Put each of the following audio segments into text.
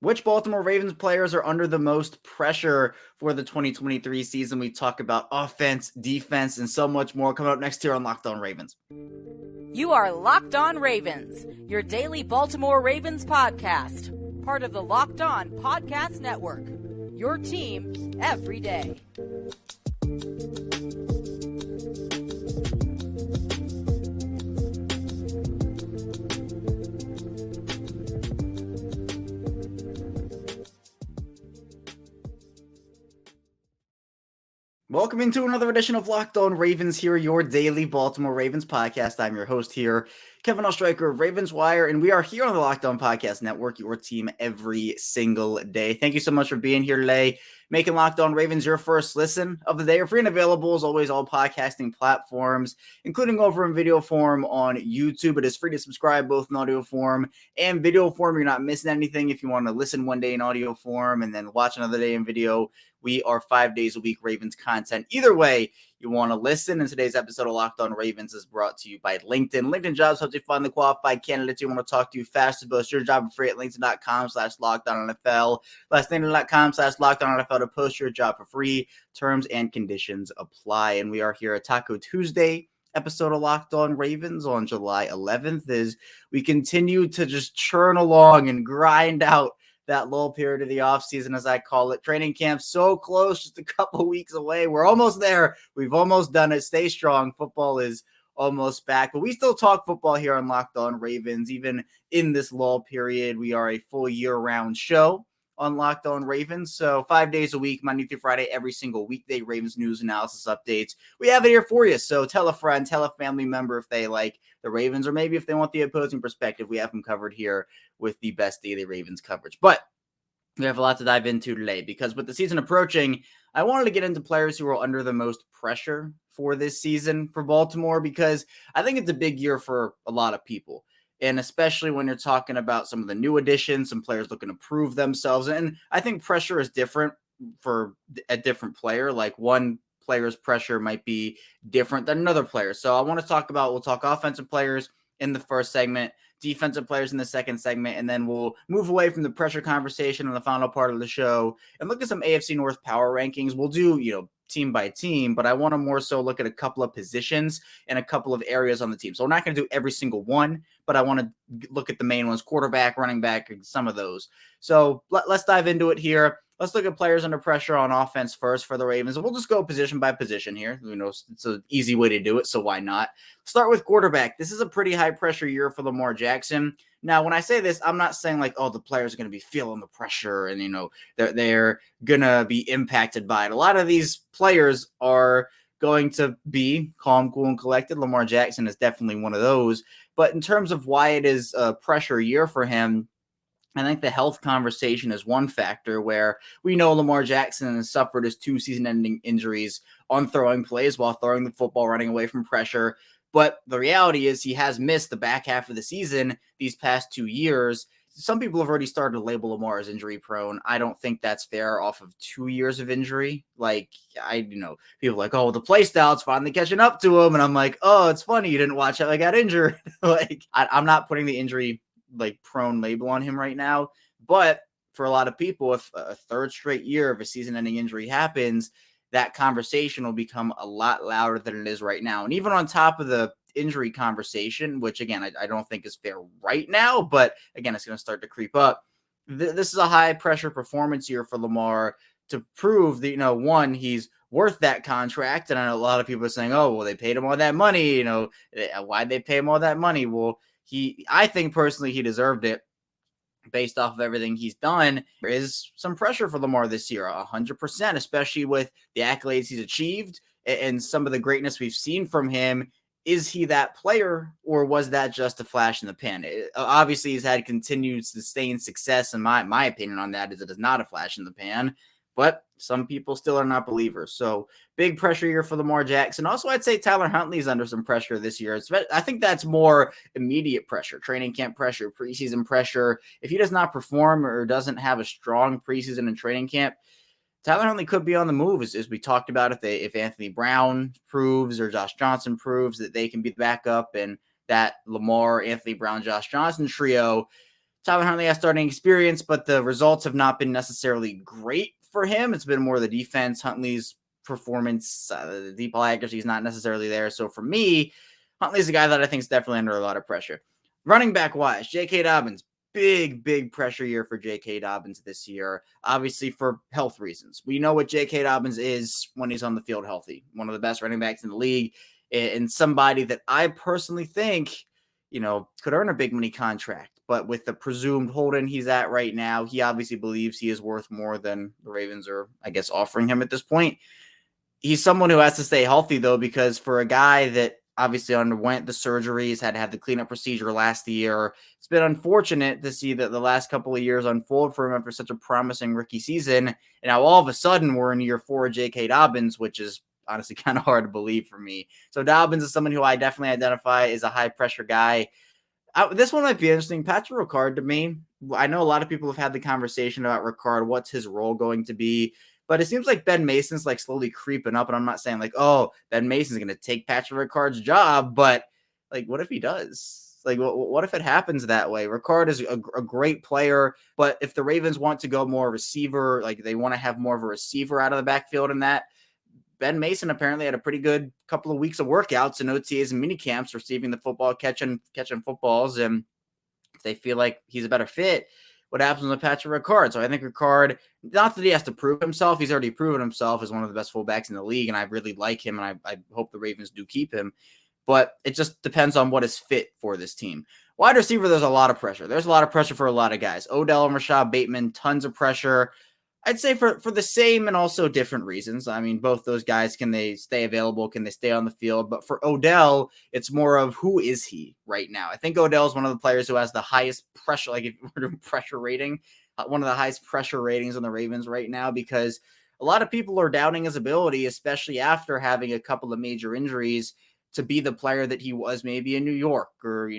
Which Baltimore Ravens players are under the most pressure for the 2023 season? We talk about offense, defense, and so much more coming up next here on Locked On Ravens. You are Locked On Ravens, your daily Baltimore Ravens podcast, part of the Locked On Podcast Network, your team every day. Welcome into another edition of Locked On Ravens here, your daily Baltimore Ravens podcast. I'm your host here, Kevin Oestreicher of Ravens Wire, and we are here on the Locked On Podcast Network, your team every single day. Thank you so much for being here today, making Locked On Ravens your first listen of the day. We're free and available, as always, all podcasting platforms, including over in video form on YouTube. It is free to subscribe both in audio form and video form. You're not missing anything if you want to listen one day in audio form and then watch another day in video. We are 5 days a week Ravens content. Either way you want to listen. And today's episode of Locked On Ravens is brought to you by LinkedIn. LinkedIn Jobs helps you find the qualified candidates you want to talk to fast. To post your job for free at linkedin.com/LockedOnNFL. That's linkedin.com/LockedOnNFL to post your job for free. Terms and conditions apply. And we are here at Taco Tuesday episode of Locked On Ravens on July 11th as we continue to just churn along and grind out that lull period of the offseason, as I call it. Training camp so close, just a couple weeks away. We're almost there. We've almost done it. Stay strong. Football is almost back, but we still talk football here on Locked On Ravens. Even in this lull period, we are a full year-round show on Locked On Ravens. So 5 days a week, Monday through Friday, every single weekday, Ravens news, analysis, updates. We have it here for you. So tell a friend, tell a family member if they like the Ravens, or maybe if they want the opposing perspective, we have them covered here with the best daily Ravens coverage. But we have a lot to dive into today because with the season approaching, I wanted to get into players who are under the most pressure for this season for Baltimore, because I think it's a big year for a lot of people. And especially when you're talking about some of the new additions, some players looking to prove themselves. And I think pressure is different for a different player. Like one player's pressure might be different than another player. So I want to we'll talk offensive players in the first segment, defensive players in the second segment, and then we'll move away from the pressure conversation in the final part of the show and look at some AFC North power rankings. We'll do, team by team, but I want to more so look at a couple of positions and a couple of areas on the team. So we're not going to do every single one, but I want to look at the main ones: quarterback, running back, some of those. So let's dive into it here. Let's look at players under pressure on offense first for the Ravens. And we'll just go position by position here. It's an easy way to do it, so why not? Start with quarterback. This is a pretty high-pressure year for Lamar Jackson. Now, when I say this, I'm not saying like, the players are going to be feeling the pressure and, they're going to be impacted by it. A lot of these players are going to be calm, cool, and collected. Lamar Jackson is definitely one of those. But in terms of why it is a pressure year for him, I think the health conversation is one factor where we know Lamar Jackson has suffered his 2 season-ending injuries on throwing plays while throwing the football, running away from pressure. But the reality is he has missed the back half of the season these past 2 years. Some people have already started to label Lamar as injury prone. I don't think that's fair off of 2 years of injury. People are like, the play style's finally catching up to him. And I'm like, it's funny you didn't watch how I got injured. I'm not putting the injury prone label on him right now. But for a lot of people, if a third straight year of a season-ending injury happens, that conversation will become a lot louder than it is right now. And even on top of the injury conversation, which again, I don't think is fair right now, but again, it's going to start to creep up. This is a high pressure performance year for Lamar to prove that, one, he's worth that contract. And I know a lot of people are saying, they paid him all that money. Why'd they pay him all that money? Well, I think personally he deserved it based off of everything he's done. There is some pressure for Lamar this year, 100%, especially with the accolades he's achieved and some of the greatness we've seen from him. Is he that player, or was that just a flash in the pan? Obviously, he's had continued sustained success, and my opinion on that is it is not a flash in the pan. But some people still are not believers. So big pressure year for Lamar Jackson. Also, I'd say Tyler Huntley's under some pressure this year. I think that's more immediate pressure, training camp pressure, preseason pressure. If he does not perform or doesn't have a strong preseason and training camp, Tyler Huntley could be on the move, as we talked about. If Anthony Brown proves or Josh Johnson proves that they can be the backup, and that Lamar, Anthony Brown, Josh Johnson trio, Tyler Huntley has starting experience, but the results have not been necessarily great for him. It's been more the defense. Huntley's performance, the deep ball accuracy is not necessarily there. So for me, Huntley's a guy that I think is definitely under a lot of pressure. Running back wise, J.K. Dobbins, big pressure year for J.K. Dobbins this year, obviously for health reasons. We know what J.K. Dobbins is when he's on the field healthy, one of the best running backs in the league, and somebody that I personally think, could earn a big money contract. But with the presumed holding he's at right now, he obviously believes he is worth more than the Ravens are, I guess, offering him at this point. He's someone who has to stay healthy, though, because for a guy that obviously underwent the surgeries, had to have the cleanup procedure last year, it's been unfortunate to see that the last couple of years unfold for him after such a promising rookie season. And now all of a sudden we're in year 4 of J.K. Dobbins, which is honestly kind of hard to believe for me. So Dobbins is someone who I definitely identify as a high-pressure guy. This one might be interesting. Patrick Ricard, to me, I know a lot of people have had the conversation about Ricard. What's his role going to be? But it seems like Ben Mason's like slowly creeping up. And I'm not saying like, oh, Ben Mason's going to take Patrick Ricard's job. But like, what if he does? Like, what if it happens that way? Ricard is a great player. But if the Ravens want to go more receiver, like they want to have more of a receiver out of the backfield in that, Ben Mason apparently had a pretty good couple of weeks of workouts and OTAs and mini camps, receiving the football, catching footballs. And if they feel like he's a better fit, what happens with Patrick Ricard? So I think Ricard, not that he has to prove himself. He's already proven himself as one of the best fullbacks in the league. And I really like him. And I hope the Ravens do keep him. But it just depends on what is fit for this team. Wide receiver, there's a lot of pressure. There's a lot of pressure for a lot of guys. Odell and Rashad Bateman, tons of pressure. I'd say for the same and also different reasons. I mean, both those guys, can they stay available? Can they stay on the field? But for Odell, it's more of who is he right now? I think Odell is one of the players who has the highest pressure, like if we're doing pressure rating, one of the highest pressure ratings on the Ravens right now, because a lot of people are doubting his ability, especially after having a couple of major injuries, to be the player that he was maybe in New York, or,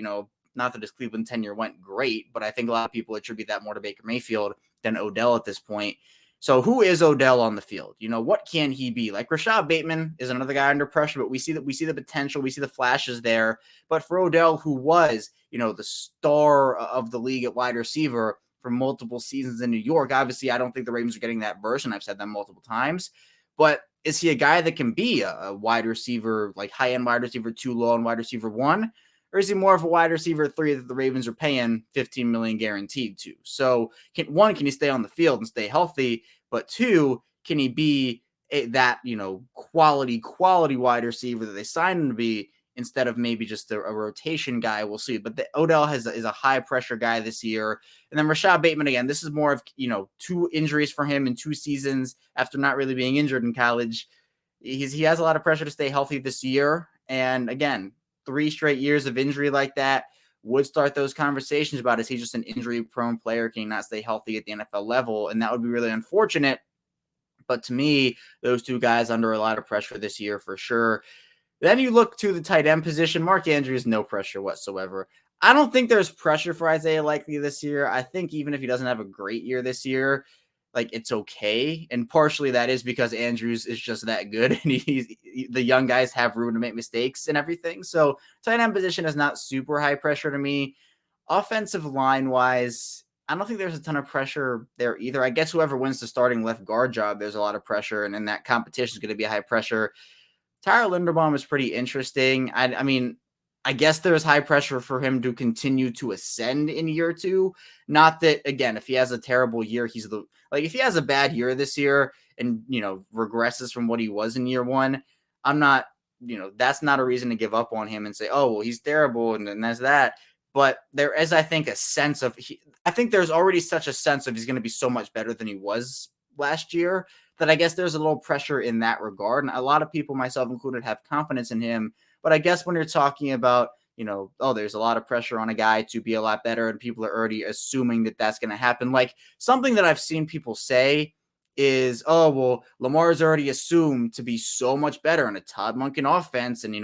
not that his Cleveland tenure went great, but I think a lot of people attribute that more to Baker Mayfield than Odell at this point. So who is Odell on the field? What can he be? Like Rashad Bateman is another guy under pressure, but we see the potential, we see the flashes there. But for Odell, who was, the star of the league at wide receiver for multiple seasons in New York, obviously I don't think the Ravens are getting that version. I've said that multiple times. But is he a guy that can be a wide receiver, like high-end wide receiver 2, low-end wide receiver 1? Or is he more of a wide receiver 3 that the Ravens are paying $15 million guaranteed to? So, can he stay on the field and stay healthy? But 2, can he be that quality wide receiver that they signed him to be, instead of maybe just a rotation guy? We'll see. But Odell is a high pressure guy this year. And then Rashad Bateman, again, this is more of 2 injuries for him in 2 seasons after not really being injured in college. He has a lot of pressure to stay healthy this year. And again, 3 straight years of injury like that would start those conversations about, is he just an injury-prone player? Can he not stay healthy at the NFL level? And that would be really unfortunate. But to me, those 2 guys under a lot of pressure this year for sure. Then you look to the tight end position. Mark Andrews, no pressure whatsoever. I don't think there's pressure for Isaiah Likely this year. I think even if he doesn't have a great year this year, like, it's okay. And partially that is because Andrews is just that good, and the young guys have room to make mistakes and everything. So tight end position is not super high pressure to me. Offensive line wise, I don't think there's a ton of pressure there either. I guess whoever wins the starting left guard job, there's a lot of pressure, and then that competition is going to be high pressure. Tyler Linderbaum is pretty interesting. I mean, I guess there's high pressure for him to continue to ascend in year 2. Not that, again, if he has a terrible year, if he has a bad year this year and, regresses from what he was in year 1, I'm not, that's not a reason to give up on him and say, oh, well, he's terrible and that's that. But there is, I think, a sense of, I think there's already such a sense of he's going to be so much better than he was last year that I guess there's a little pressure in that regard. And a lot of people, myself included, have confidence in him. But I guess when you're talking about, there's a lot of pressure on a guy to be a lot better, and people are already assuming that that's going to happen. Like, something that I've seen people say is, oh, well, Lamar's already assumed to be so much better in a Todd Monken offense, and,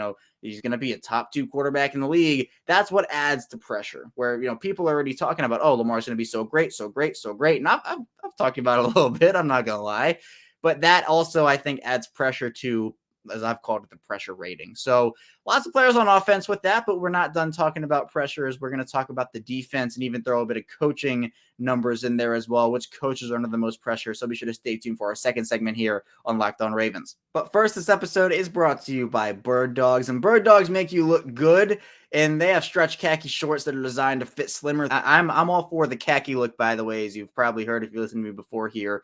he's going to be a top 2 quarterback in the league. That's what adds to pressure, where, people are already talking about, oh, Lamar's going to be so great. And I've talked about it a little bit, I'm not going to lie. But that also, I think, adds pressure to as I've called it, the pressure rating. So lots of players on offense with that, but we're not done talking about pressures. We're going to talk about the defense and even throw a bit of coaching numbers in there as well, which coaches are under the most pressure. So be sure to stay tuned for our second segment here on Locked On Ravens. But first, this episode is brought to you by Bird Dogs, and Bird Dogs make you look good, and they have stretch khaki shorts that are designed to fit slimmer. I'm all for the khaki look, by the way, as you've probably heard if you listened to me before here.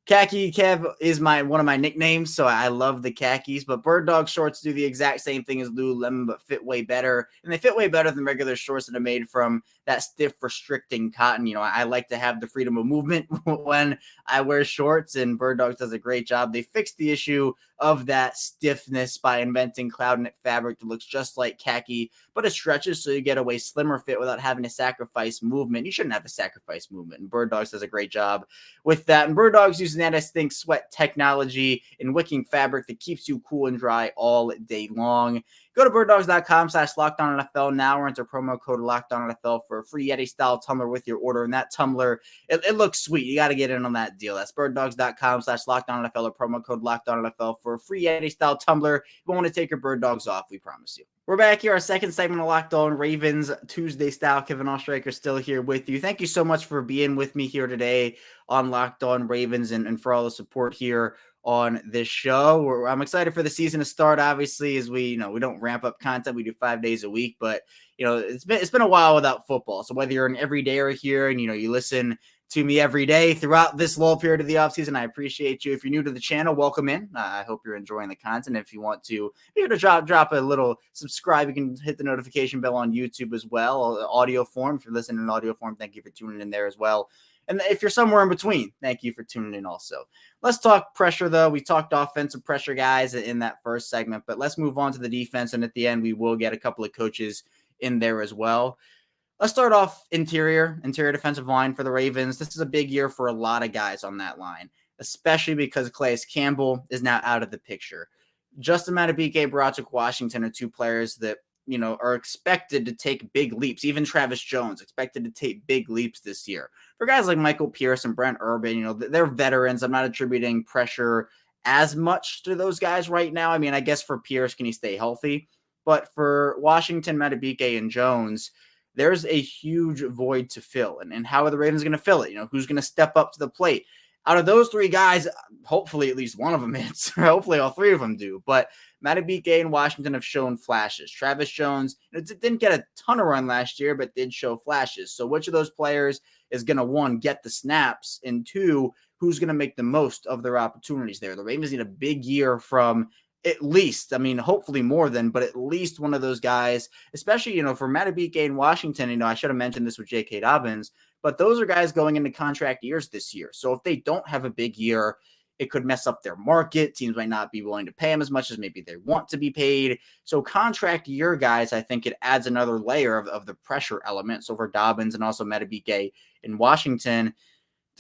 Khaki Kev is one of my nicknames, so I love the khakis, but Bird Dog shorts do the exact same thing as Lululemon, but fit way better, and they fit way better than regular shorts that are made from that stiff, restricting cotton. You know, I like to have the freedom of movement when I wear shorts, and Bird Dogs does a great job. They fixed the issue of that stiffness by inventing cloud knit fabric that looks just like khaki, but it stretches so you get a way slimmer fit without having to sacrifice movement. You shouldn't have to sacrifice movement, and Bird Dogs does a great job with that. And Bird Dogs uses anti-stink sweat technology and wicking fabric that keeps you cool and dry all day long. Go to birddogs.com/LockedOnNFL now or enter promo code LockedOnNFL for a free Yeti-style tumbler with your order. And that tumbler, it looks sweet. You got to get in on that deal. That's birddogs.com/LockedOnNFL or promo code LockedOnNFL for a free Yeti-style tumbler. You won't want to take your Bird Dogs off, we promise you. We're back here, our second segment of Locked On Ravens, Tuesday style. Kevin Oestreicher still here with you. Thank you so much for being with me here today on Locked On Ravens and for all the support here on this show. I'm excited for the season to start, obviously, as we don't ramp up content. We do 5 days a week, but it's been a while without football. So whether you're an everydayer here and you listen to me every day throughout this lull period of the offseason, I appreciate you. If you're new to the channel, welcome in. I hope you're enjoying the content. If you want to drop a little subscribe, you can hit the notification bell on YouTube as well, audio form. If you're listening in audio form, thank you for tuning in there as well. And if you're somewhere in between, thank you for tuning in also. Let's talk pressure, though. We talked offensive pressure, guys, in that first segment, but let's move on to the defense. And at the end, we will get a couple of coaches in there as well. Let's start off interior defensive line for the Ravens. This is a big year for a lot of guys on that line, especially because Calais Campbell is now out of the picture. Justin Madubuike, Broderick Washington are two players that are expected to take big leaps. Even Travis Jones expected to take big leaps this year. For guys like Michael Pierce and Brent Urban, they're veterans. I'm not attributing pressure as much to those guys right now. I mean, I guess for Pierce, can he stay healthy? But for Washington, Madubuike, and Jones, there's a huge void to fill. And how are the Ravens going to fill it? Who's going to step up to the plate? Out of those three guys, hopefully at least one of them hits. Hopefully all three of them do. But Madubuike and Washington have shown flashes. Travis Jones didn't get a ton of run last year, but did show flashes. So which of those players is going to, one, get the snaps, and two, who's going to make the most of their opportunities there? The Ravens need a big year from at least, hopefully more than, but at least one of those guys, especially, for Madubuike and Washington. I should have mentioned this with J.K. Dobbins, but those are guys going into contract years this year. So if they don't have a big year, it could mess up their market. Teams might not be willing to pay them as much as maybe they want to be paid. So contract year guys, I think it adds another layer of the pressure element. So for Dobbins and also Madubuike in Washington,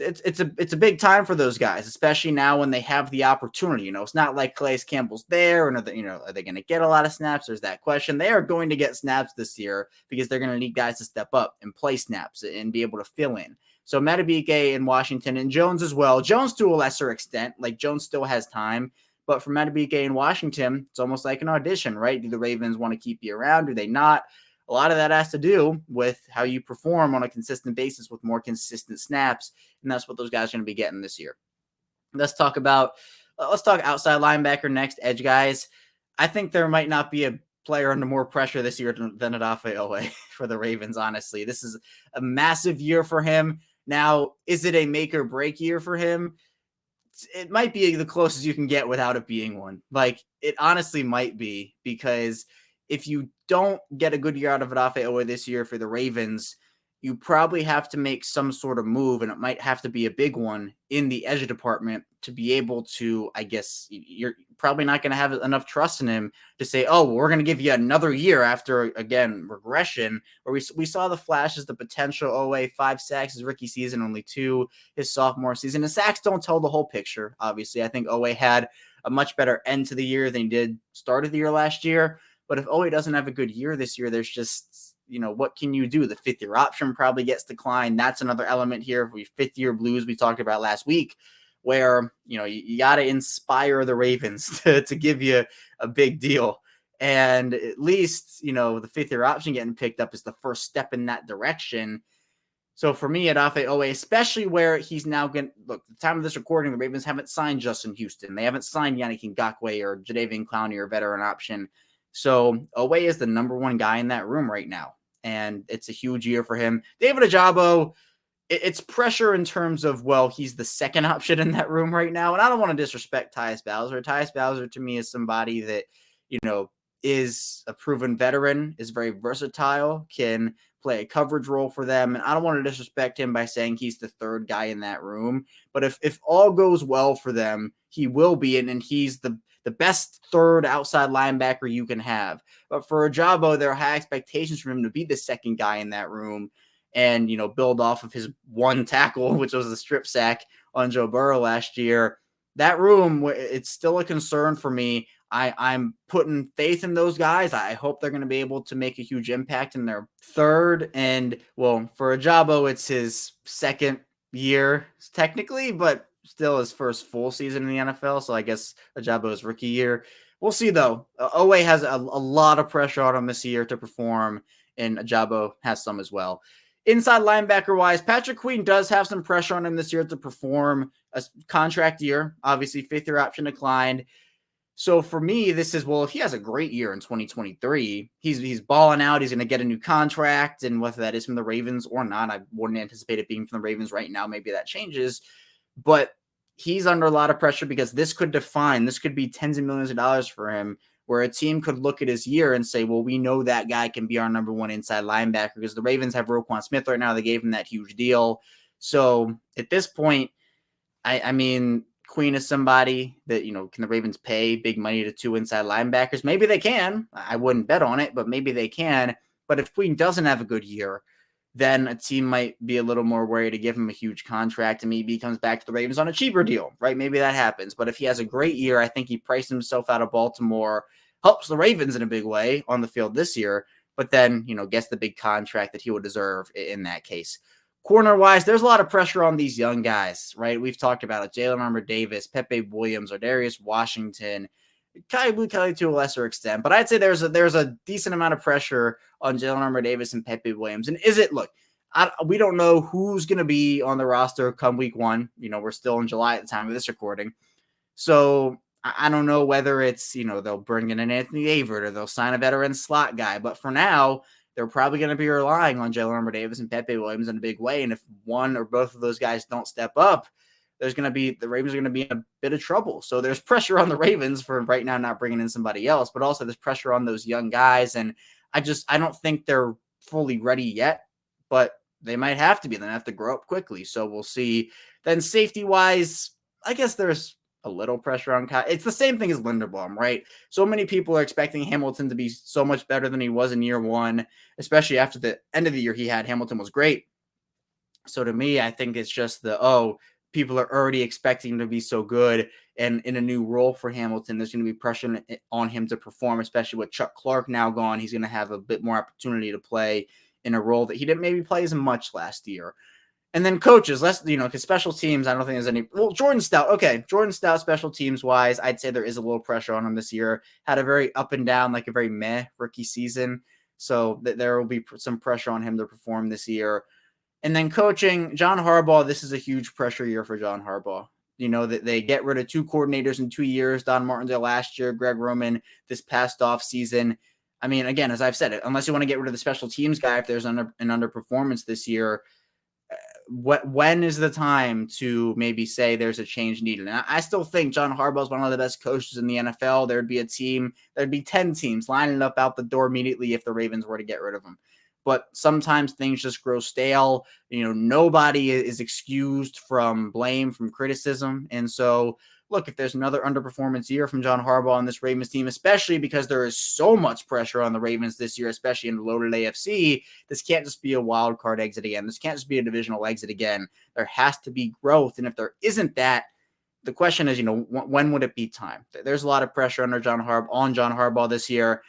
it's a big time for those guys, especially now when they have the opportunity. It's not like Calais Campbell's there, and are they going to get a lot of snaps? There's that question. They are going to get snaps this year because they're going to need guys to step up and play snaps and be able to fill in. So Madubuike in Washington and Jones as well. Jones to a lesser extent, like Jones still has time, but for Madubuike in Washington, it's almost like an audition, right? Do the Ravens want to keep you around? Do they not? A lot of that has to do with how you perform on a consistent basis with more consistent snaps, and that's what those guys are going to be getting this year. Let's talk outside linebacker next, edge guys. I think there might not be a player under more pressure this year than Odafe Oweh for the Ravens, honestly. This is a massive year for him. Now, is it a make or break year for him? It might be the closest you can get without it being one. Like, it honestly might be, because if you don't get a good year out of Odafe Oweh this year for the Ravens, you probably have to make some sort of move, and it might have to be a big one in the edge department to be able to, I guess, you're probably not going to have enough trust in him to say, oh, well, we're going to give you another year after, again, regression, where we saw the flashes, the potential. Oweh, 5 sacks his rookie season, only 2 his sophomore season. The sacks don't tell the whole picture, obviously. I think Oweh had a much better end to the year than he did start of the year last year. But if Oweh doesn't have a good year this year, there's just, what can you do? The 5th-year option probably gets declined. That's another element here. If we 5th-year blues we talked about last week where, you got to inspire the Ravens to give you a big deal. And at least, the fifth-year option getting picked up is the first step in that direction. So for me, Odafe Oweh, especially where he's now going to look, the time of this recording, the Ravens haven't signed Justin Houston. They haven't signed Yannick Ngakoue or Jadeveon Clowney or veteran option. So Oweh is the number one guy in that room right now. And it's a huge year for him. David Ojabo, it's pressure in terms of, well, he's the second option in that room right now. And I don't want to disrespect Tyus Bowser. Tyus Bowser to me is somebody that, is a proven veteran, is very versatile, can play a coverage role for them. And I don't want to disrespect him by saying he's the third guy in that room. But if all goes well for them, he will be. And he's the best third outside linebacker you can have. But for Ojabo, there are high expectations for him to be the second guy in that room and, build off of his one tackle, which was a strip sack on Joe Burrow last year. That room, it's still a concern for me. I'm putting faith in those guys. I hope they're going to be able to make a huge impact in their third. And, well, for Ojabo, it's his second year technically, but still his first full season in the NFL. So I guess Ojabo's rookie year. We'll see, though. Oweh has a lot of pressure on him this year to perform, and Ojabo has some as well. Inside linebacker-wise, Patrick Queen does have some pressure on him this year to perform. A contract year, obviously, fifth-year option declined. So for me, this is, well, if he has a great year in 2023, he's balling out, he's going to get a new contract, and whether that is from the Ravens or not, I wouldn't anticipate it being from the Ravens right now. Maybe that changes. But he's under a lot of pressure because this could be tens of millions of dollars for him, where a team could look at his year and say, well, we know that guy can be our number one inside linebacker because the Ravens have Roquan Smith right now. They gave him that huge deal. So at this point, I mean, Queen is somebody that, can the Ravens pay big money to two inside linebackers? Maybe they can. I wouldn't bet on it, but maybe they can. But if Queen doesn't have a good year, then a team might be a little more worried to give him a huge contract and maybe he comes back to the Ravens on a cheaper deal, right? Maybe that happens. But if he has a great year, I think he priced himself out of Baltimore, helps the Ravens in a big way on the field this year, but then, gets the big contract that he would deserve in that case. Corner-wise, there's a lot of pressure on these young guys, right? We've talked about it. Jalen Armour-Davis, Pepe Williams, Ardarius Washington, Kai Blue Kelly to a lesser extent. But I'd say there's a decent amount of pressure on Jalen Armour-Davis and Pepe Williams. And we don't know who's going to be on the roster come week one. We're still in July at the time of this recording. So I don't know whether it's, they'll bring in an Anthony Avert or they'll sign a veteran slot guy. But for now, they're probably going to be relying on Jalen Armour-Davis and Pepe Williams in a big way. And if one or both of those guys don't step up, the Ravens are going to be in a bit of trouble. So there's pressure on the Ravens for right now not bringing in somebody else, but also there's pressure on those young guys. And I don't think they're fully ready yet, but they might have to be. They have to grow up quickly. So we'll see. Then safety-wise, I guess there's a little pressure on Kyle. It's the same thing as Linderbaum, right? So many people are expecting Hamilton to be so much better than he was in year one, especially after the end of the year he had. Hamilton was great. So to me, I think it's just people are already expecting him to be so good. And in a new role for Hamilton, there's going to be pressure on him to perform, especially with Chuck Clark now gone. He's going to have a bit more opportunity to play in a role that he didn't maybe play as much last year. And then coaches, because special teams, I don't think there's any. Well, Jordan Stout, special teams wise, I'd say there is a little pressure on him this year. Had a very up and down, like a very meh rookie season. So there will be some pressure on him to perform this year. And then coaching, John Harbaugh, this is a huge pressure year for John Harbaugh. That they get rid of two coordinators in 2 years, Don Martindale last year, Greg Roman this past off season. I mean, again, as I've said, unless you want to get rid of the special teams guy, if there's an underperformance this year, when is the time to maybe say there's a change needed? And I still think John Harbaugh is one of the best coaches in the NFL. There'd be 10 teams lining up out the door immediately if the Ravens were to get rid of him. But sometimes things just grow stale. Nobody is excused from blame, from criticism. And so, look, if there's another underperformance year from John Harbaugh on this Ravens team, especially because there is so much pressure on the Ravens this year, especially in the loaded AFC, this can't just be a wild card exit again. This can't just be a divisional exit again. There has to be growth. And if there isn't that, the question is, when would it be time? There's a lot of pressure on John Harbaugh this year.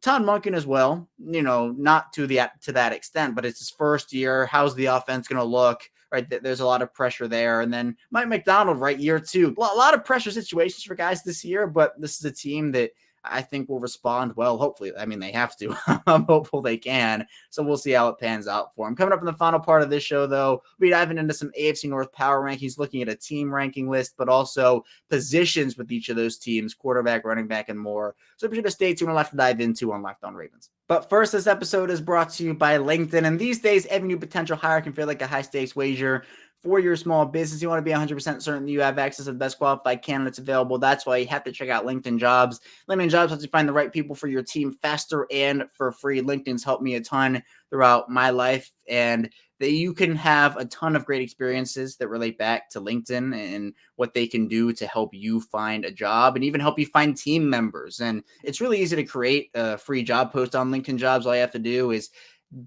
Todd Monken as well, not to that extent, but it's his first year. How's the offense going to look? right? There's a lot of pressure there. And then Mike McDonald, right, year two. A lot of pressure situations for guys this year, but this is a team that I think will respond well, hopefully. I mean, they have to. I'm hopeful they can. So we'll see how it pans out for them. Coming up in the final part of this show, though, we'll be diving into some AFC North power rankings, looking at a team ranking list, but also positions with each of those teams, quarterback, running back, and more. So be sure to stay tuned. We'll have to dive into on Locked On Ravens. But first, this episode is brought to you by LinkedIn. And these days, every new potential hire can feel like a high-stakes wager. For your small business, you want to be 100% certain that you have access to the best qualified candidates available. That's why you have to check out LinkedIn Jobs. LinkedIn Jobs helps you find the right people for your team faster and for free. LinkedIn's helped me a ton throughout my life, and that you can have a ton of great experiences that relate back to LinkedIn and what they can do to help you find a job and even help you find team members. And it's really easy to create a free job post on LinkedIn Jobs. All you have to do is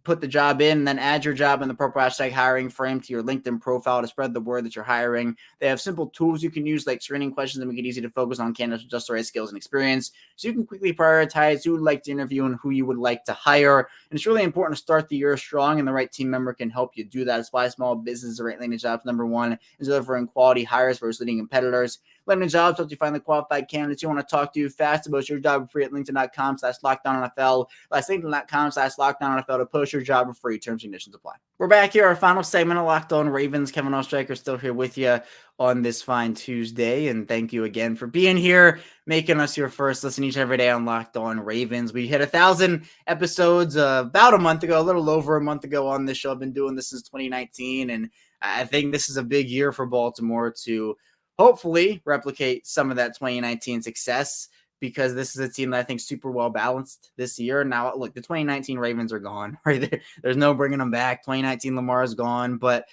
put the job in, and then add your job in the proper hashtag hiring frame to your LinkedIn profile to spread the word that you're hiring. They have simple tools you can use, like screening questions, that make it easy to focus on candidates with just the right skills and experience. So you can quickly prioritize who you would like to interview and who you would like to hire. And it's really important to start the year strong, and the right team member can help you do that. It's why small businesses are rating jobs number one is delivering quality hires versus leading competitors. LinkedIn Jobs helps you find the qualified candidates you want to talk to fast. To post your job for free at linkedin.com/LockedOnNFL. That's linkedin.com/LockedOnNFL to post your job for free. Terms and conditions apply. We're back here, our final segment of Locked On Ravens. Kevin Oestreicher still here with you on this fine Tuesday. And thank you again for being here, making us your first listen each and every day on Locked On Ravens. We hit 1,000 episodes about a month ago, a little over a month ago on this show. I've been doing this since 2019. And I think this is a big year for Baltimore to hopefully replicate some of that 2019 success, because this is a team that I think super well balanced this year. Now, look, the 2019 Ravens are gone, right? There's no bringing them back. 2019 Lamar is gone, but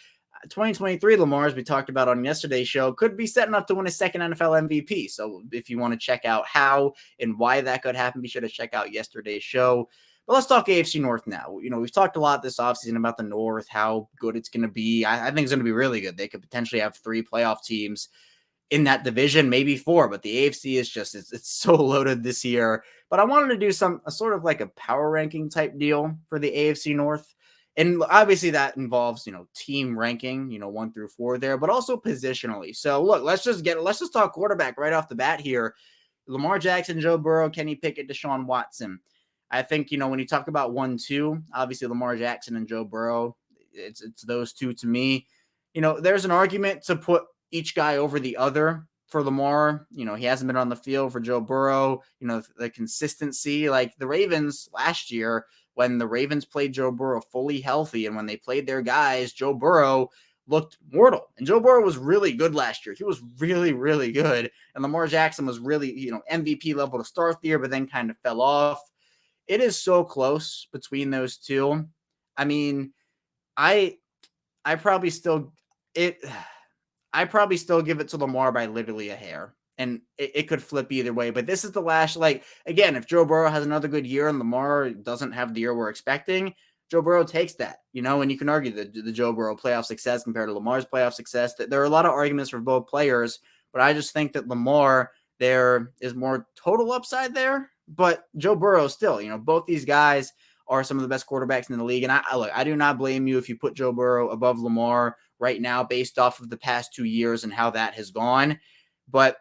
2023 Lamar, as we talked about on yesterday's show, could be setting up to win a second NFL MVP. So if you want to check out how and why that could happen, be sure to check out yesterday's show. But let's talk AFC North now. You know, we've talked a lot this offseason about the North, how good it's going to be. I think it's going to be really good. They could potentially have 3 playoff teams in that division, maybe 4, but the AFC is just, it's so loaded this year. But I wanted to do a sort of like a power ranking type deal for the AFC North. And obviously that involves, team ranking, 1 through 4 there, but also positionally. So look, let's just talk quarterback right off the bat here. Lamar Jackson, Joe Burrow, Kenny Pickett, Deshaun Watson. I think, when you talk about 1-2, obviously Lamar Jackson and Joe Burrow, it's those two to me. There's an argument to put each guy over the other. For Lamar, he hasn't been on the field. For Joe Burrow, the consistency, like the Ravens last year, when the Ravens played Joe Burrow fully healthy and when they played their guys, Joe Burrow looked mortal. And Joe Burrow was really good last year. He was really, really good. And Lamar Jackson was really, MVP level to start the year, but then kind of fell off. It is so close between those two. I mean, I probably still give it to Lamar by literally a hair, and it could flip either way. But this is the last, again, if Joe Burrow has another good year and Lamar doesn't have the year we're expecting, Joe Burrow takes that, and you can argue the Joe Burrow playoff success compared to Lamar's playoff success. There are a lot of arguments for both players, but I just think that Lamar, there is more total upside there. But Joe Burrow still, both these guys are some of the best quarterbacks in the league. And I do not blame you if you put Joe Burrow above Lamar right now based off of the past 2 years and how that has gone. But,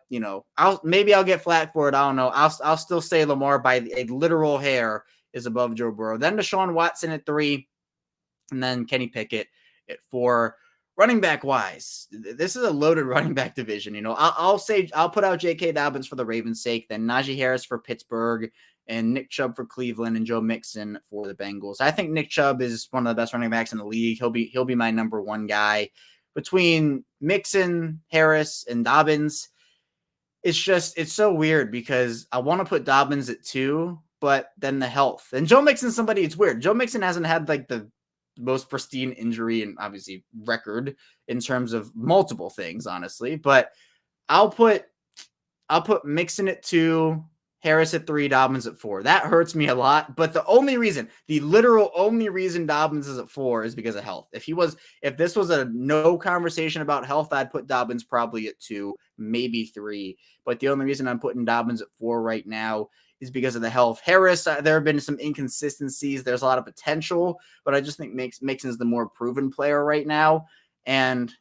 I'll get flack for it. I don't know. I'll still say Lamar by a literal hair is above Joe Burrow. Then Deshaun Watson at 3, and then Kenny Pickett at 4. Running back wise, this is a loaded running back division. I'll put out J.K. Dobbins for the Ravens' sake, then Najee Harris for Pittsburgh, and Nick Chubb for Cleveland, and Joe Mixon for the Bengals. I think Nick Chubb is one of the best running backs in the league. He'll be my number 1 guy. Between Mixon, Harris, and Dobbins, it's so weird because I want to put Dobbins at 2, but then the health. And Joe Mixon's somebody, it's weird. Joe Mixon hasn't had the most pristine injury and obviously record in terms of multiple things, honestly. But I'll put Mixon at 2, Harris at 3, Dobbins at 4. That hurts me a lot. But the literal only reason Dobbins is at 4 is because of health. If this was a no conversation about health, I'd put Dobbins probably at 2, maybe 3. But the only reason I'm putting Dobbins at 4 right now is because of the health. Harris, there have been some inconsistencies. There's a lot of potential, but I just think Mixon is the more proven player right now. And,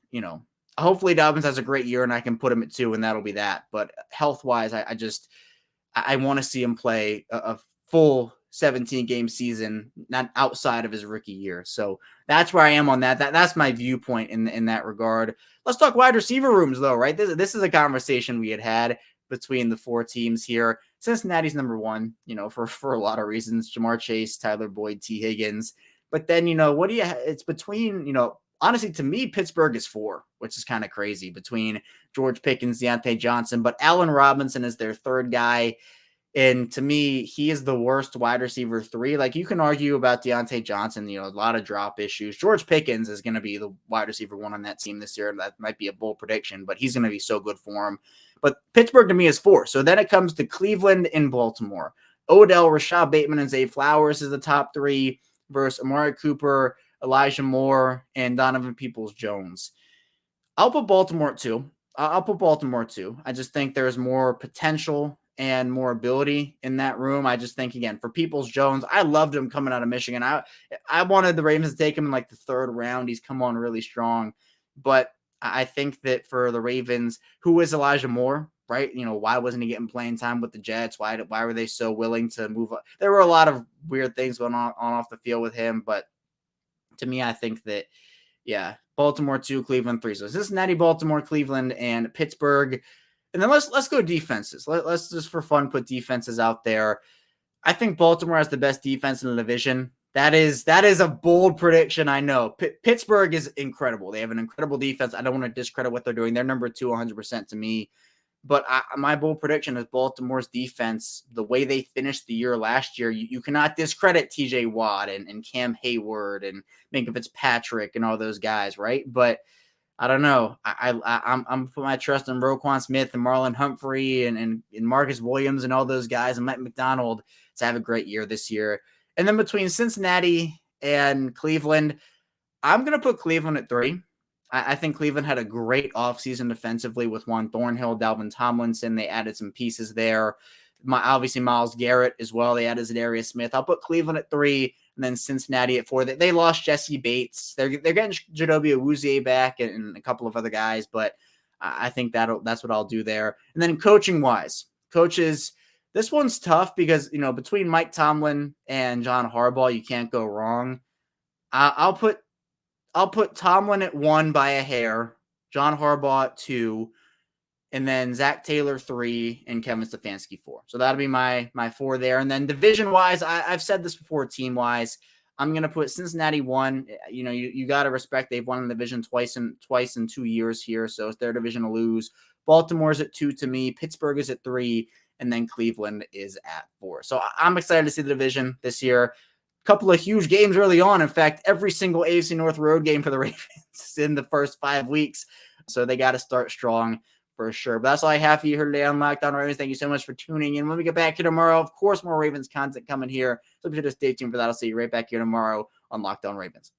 hopefully Dobbins has a great year and I can put him at 2 and that'll be that. But health-wise, I want to see him play a full 17-game season, not outside of his rookie year. So that's where I am on that. That's my viewpoint in that regard. Let's talk wide receiver rooms, though, right? This is a conversation we had between the 4 teams here. Cincinnati's number 1, for a lot of reasons. Jamar Chase, Tyler Boyd, T. Higgins. But then, it's between, honestly, to me, Pittsburgh is 4, which is kind of crazy, between George Pickens, Deontay Johnson. But Allen Robinson is their 3rd guy. And to me, he is the worst wide receiver 3. Like, you can argue about Deontay Johnson, a lot of drop issues. George Pickens is going to be the wide receiver 1 on that team this year. That might be a bold prediction, but he's going to be so good for him. But Pittsburgh to me is 4. So then it comes to Cleveland and Baltimore. Odell, Rashad Bateman, and Zay Flowers is the top 3 versus Amari Cooper, Elijah Moore, and Donovan Peoples-Jones. I'll put Baltimore at 2. I just think there's more potential and more ability in that room. I just think, again, for Peoples-Jones, I loved him coming out of Michigan. I wanted the Ravens to take him in like the 3rd round. He's come on really strong. But I think that for the Ravens, who is Elijah Moore, right? Why wasn't he getting playing time with the Jets? Why were they so willing to move up? There were a lot of weird things going on off the field with him. But to me, I think that, Baltimore 2, Cleveland 3. So Cincinnati, Baltimore, Cleveland, and Pittsburgh. And then let's go defenses. Let's just for fun put defenses out there. I think Baltimore has the best defense in the division. That is a bold prediction, I know. Pittsburgh is incredible. They have an incredible defense. I don't want to discredit what they're doing. They're number 2 100% to me. But my bold prediction is Baltimore's defense, the way they finished the year last year, you cannot discredit TJ Watt and Cam Hayward and Minkah Fitzpatrick and all those guys, right? But I don't know. I'm putting my trust in Roquan Smith and Marlon Humphrey and Marcus Williams and all those guys and Mike McDonald to have a great year this year. And then between Cincinnati and Cleveland, I'm going to put Cleveland at 3. I think Cleveland had a great offseason defensively with Juan Thornhill, Dalvin Tomlinson. They added some pieces there. Obviously, Myles Garrett as well. They added Zadarius Smith. I'll put Cleveland at 3 and then Cincinnati at 4. They lost Jesse Bates. They're getting Jadobi Awuzie back and a couple of other guys, but I think that's what I'll do there. And then coaching-wise, coaches, this one's tough because, between Mike Tomlin and John Harbaugh, you can't go wrong. I'll put Tomlin at 1 by a hair, John Harbaugh at 2, and then Zach Taylor 3 and Kevin Stefanski 4. So that'll be my 4 there. And then division-wise, I've said this before, team-wise, I'm going to put Cincinnati 1. You got to respect they've won the division twice in 2 years here, so it's their division to lose. Baltimore's at 2 to me. Pittsburgh is at 3, and then Cleveland is at 4. So I'm excited to see the division this year. Couple of huge games early on. In fact, every single AFC North road game for the Ravens is in the first 5 weeks. So they got to start strong for sure. But that's all I have for you here today on Locked On Ravens. Thank you so much for tuning in. When we get back here tomorrow, of course, more Ravens content coming here. So be sure to stay tuned for that. I'll see you right back here tomorrow on Locked On Ravens.